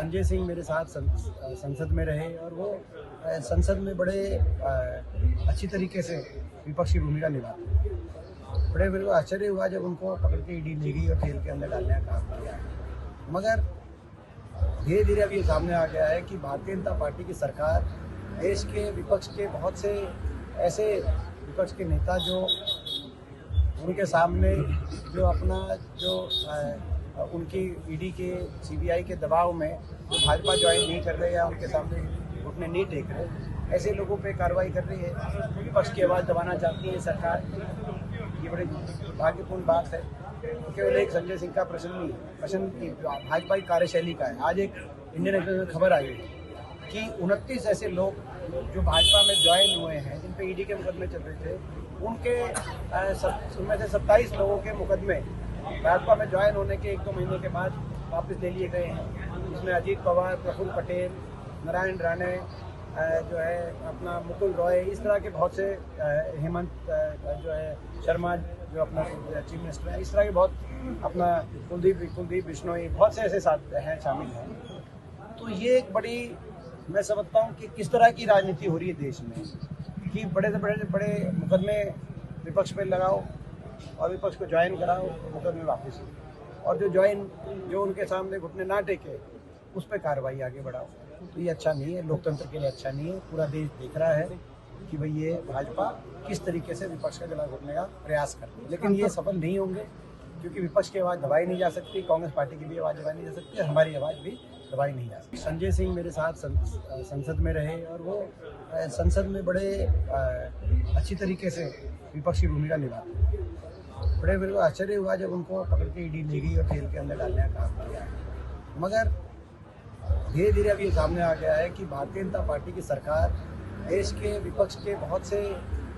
संजय सिंह मेरे साथ संसद में रहे और वो संसद में बड़े अच्छी तरीके से विपक्ष की भूमिका निभाते हैं। बड़े मेरे को आश्चर्य हुआ जब उनको पकड़ के ईडी ले गई और जेल के अंदर डालने का काम किया। मगर धीरे धीरे अब ये सामने आ गया है कि भारतीय जनता पार्टी की सरकार देश के विपक्ष के बहुत से ऐसे विपक्ष के नेता जो उनके सामने जो अपना जो उनकी ईडी के सीबीआई के दबाव में जो भाजपा ज्वाइन नहीं कर रहे या उनके सामने घुटने नहीं टेक रहे, ऐसे लोगों पे कार्रवाई कर रही है। विपक्ष की आवाज़ दबाना चाहती है सरकार। ये बड़ी दुर्भाग्यपूर्ण बात है। केवल एक संजय सिंह का प्रश्न नहीं, प्रश्न की भाजपा की कार्यशैली का है। आज एक इंडियन एक्सप्रेस में खबर आई है कि 29 ऐसे लोग जो भाजपा में ज्वाइन हुए हैं, जिन पे ईडी के मुकदमे चल रहे थे, उनमें से 27 लोगों के मुकदमे भाजपा में ज्वाइन होने के 1-2 महीने के बाद वापस ले लिए गए हैं। इसमें अजीत पवार, प्रफुल्ल पटेल, नारायण राणे, जो है अपना मुकुल रॉय, इस तरह के बहुत से, हेमंत जो है शर्मा जो अपना चीफ मिनिस्टर है, इस तरह के बहुत अपना कुलदीप बिश्नोई, बहुत से ऐसे साथ हैं, शामिल हैं। तो ये एक बड़ी, मैं समझता हूँ कि किस तरह की राजनीति हो रही है देश में कि बड़े से बड़े मुकदमे विपक्ष पे लगाओ और विपक्ष को ज्वाइन कराओ, मुकदमे वापस, और जो उनके सामने घुटने ना टेके उस पर कार्रवाई आगे बढ़ाओ। तो ये अच्छा नहीं है, लोकतंत्र के लिए अच्छा नहीं है। पूरा देश देख रहा है कि भाई ये भाजपा किस तरीके से विपक्ष का गला घोटने का प्रयास कर रही है, लेकिन ये सफल नहीं होंगे क्योंकि विपक्ष की आवाज़ दबाई नहीं जा सकती, कांग्रेस पार्टी की भी आवाज़ दबाई नहीं जा सकती, हमारी आवाज़ भी दबाई नहीं जा सकती। संजय सिंह मेरे साथ संसद में रहे और वो संसद में बड़े अच्छी तरीके से विपक्ष की भूमिका निभाते हैं। बड़े मेरे को आश्चर्य हुआ जब उनको पकड़ के ईडी ले गई और जेल के अंदर डालने का काम किया। मगर धीरे धीरे अब ये सामने आ गया है कि भारतीय जनता पार्टी की सरकार देश के विपक्ष के बहुत से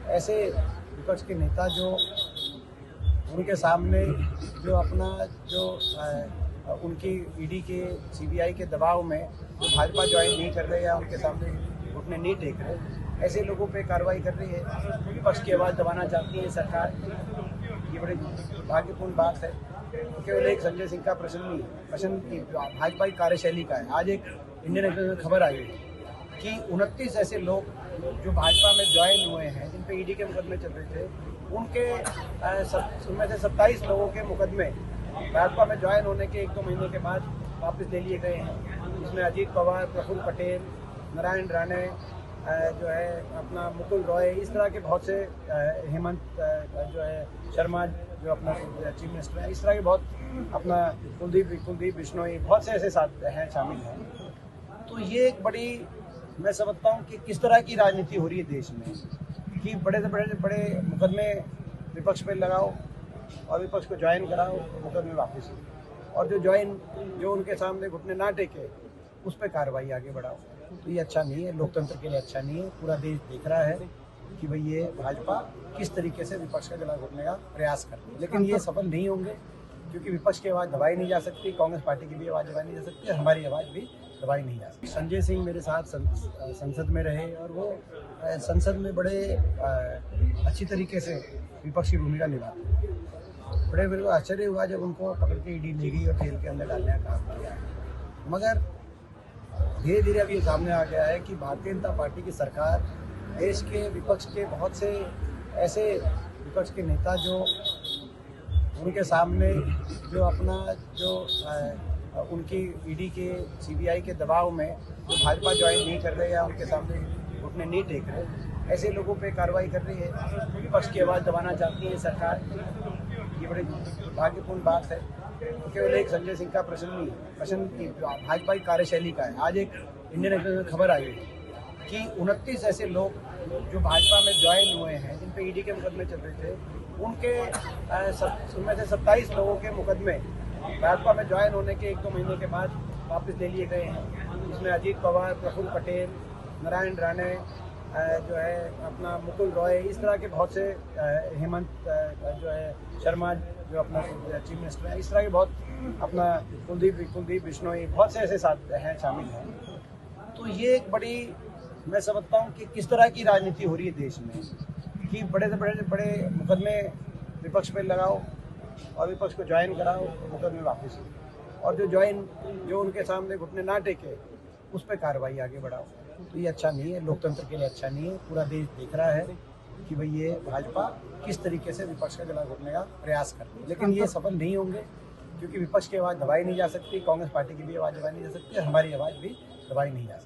ऐसे विपक्ष के नेता जो उनके सामने जो अपना जो उनकी ईडी के सीबीआई के दबाव में जो भाजपा ज्वाइन नहीं कर रहे या उनके सामने घुटने नहीं टेक रहे, ऐसे लोगों पे कार्रवाई कर रही है। विपक्ष की आवाज़ दबाना चाहती है सरकार। ये बड़ी दुर्भाग्यपूर्ण बात है। केवल एक संजय सिंह का प्रश्न नहीं, प्रश्न की भाजपा की कार्यशैली का है। आज एक इंडियन एक्सप्रेस में खबर आई है कि 29 ऐसे लोग जो भाजपा में ज्वाइन हुए हैं, जिन पे ईडी के मुकदमे चल रहे थे, उनमें से 27 लोगों के मुकदमे भाजपा में ज्वाइन होने के 1-2 महीने के बाद वापस ले लिए गए हैं। इसमें अजीत पवार, प्रफुल्ल पटेल, नारायण राणे, जो है अपना मुकुल रॉय, इस तरह के बहुत से, हेमंत जो है शर्मा जो अपना चीफ मिनिस्टर है, इस तरह के बहुत अपना कुलदीप बिश्नोई, बहुत से ऐसे साथ हैं, शामिल हैं। तो ये एक बड़ी, मैं समझता हूँ कि किस तरह की राजनीति हो रही है देश में कि बड़े से बड़े मुकदमे विपक्ष पे लगाओ और विपक्ष को ज्वाइन कराओ, मुकदमे वापस, और जो उनके सामने घुटने ना टेके उस पर कार्रवाई आगे बढ़ाओ। तो ये अच्छा नहीं है, लोकतंत्र के लिए अच्छा नहीं है। पूरा देश देख रहा है कि भाई ये भाजपा किस तरीके से विपक्ष का गला घोटने का प्रयास कर रही है, लेकिन ये सफल नहीं होंगे क्योंकि विपक्ष की आवाज़ दबाई नहीं जा सकती, कांग्रेस पार्टी की भी आवाज़ दबाई नहीं जा सकती, हमारी आवाज़ भी दबाई नहीं जा सकती। संजय सिंह मेरे साथ संसद में रहे और वो संसद में बड़े अच्छी तरीके से विपक्ष की भूमिका निभाते हैं। बड़े मेरे को आश्चर्य हुआ जब उनको पकड़ के ईडी ले गई और जेल के अंदर डालने का काम किया। मगर धीरे धीरे अब ये सामने आ गया है कि भारतीय जनता पार्टी की सरकार देश के विपक्ष के बहुत से ऐसे विपक्ष के नेता जो उनके सामने जो अपना जो उनकी ईडी के सीबीआई के दबाव में जो भाजपा ज्वाइन नहीं कर रहे या उनके सामने घुटने नहीं टेक रहे, ऐसे लोगों पे कार्रवाई कर रही है। विपक्ष की आवाज़ दबाना चाहती है सरकार। ये बड़ी दुर्भाग्यपूर्ण बात है। केवल एक संजय सिंह का प्रश्न नहीं, प्रश्न की भाजपा की कार्यशैली का है। आज एक इंडियन एक्सप्रेस में खबर आई है कि 29 ऐसे लोग जो भाजपा में ज्वाइन हुए हैं, जिन पे ईडी के मुकदमे चल रहे थे, उनमें से 27 लोगों के मुकदमे भाजपा में ज्वाइन होने के 1-2 महीने के बाद वापस ले लिए गए हैं। इसमें अजीत पवार, प्रफुल्ल पटेल, नारायण राणे, जो है अपना मुकुल रॉय, इस तरह के बहुत से, हेमंत जो है शर्मा जो अपना चीफ मिनिस्टर है, इस तरह के बहुत अपना कुलदीप बिश्नोई, बहुत से ऐसे साथ हैं, शामिल हैं। तो ये एक बड़ी, मैं समझता हूँ कि किस तरह की राजनीति हो रही है देश में कि बड़े से बड़े मुकदमे विपक्ष पे लगाओ और विपक्ष को ज्वाइन कराओ, मुकदमे वापस, और जो उनके सामने घुटने ना टेके उस पर कार्रवाई आगे बढ़ाओ। तो ये अच्छा नहीं है, लोकतंत्र के लिए अच्छा नहीं है। पूरा देश देख रहा है कि भाई ये भाजपा किस तरीके से विपक्ष का गला घोटने का प्रयास कर रही है, लेकिन ये सफल नहीं होंगे क्योंकि विपक्ष की आवाज़ दबाई नहीं जा सकती, कांग्रेस पार्टी की भी आवाज़ दबाई नहीं जा सकती, हमारी आवाज़ भी दबाई नहीं जा सकती।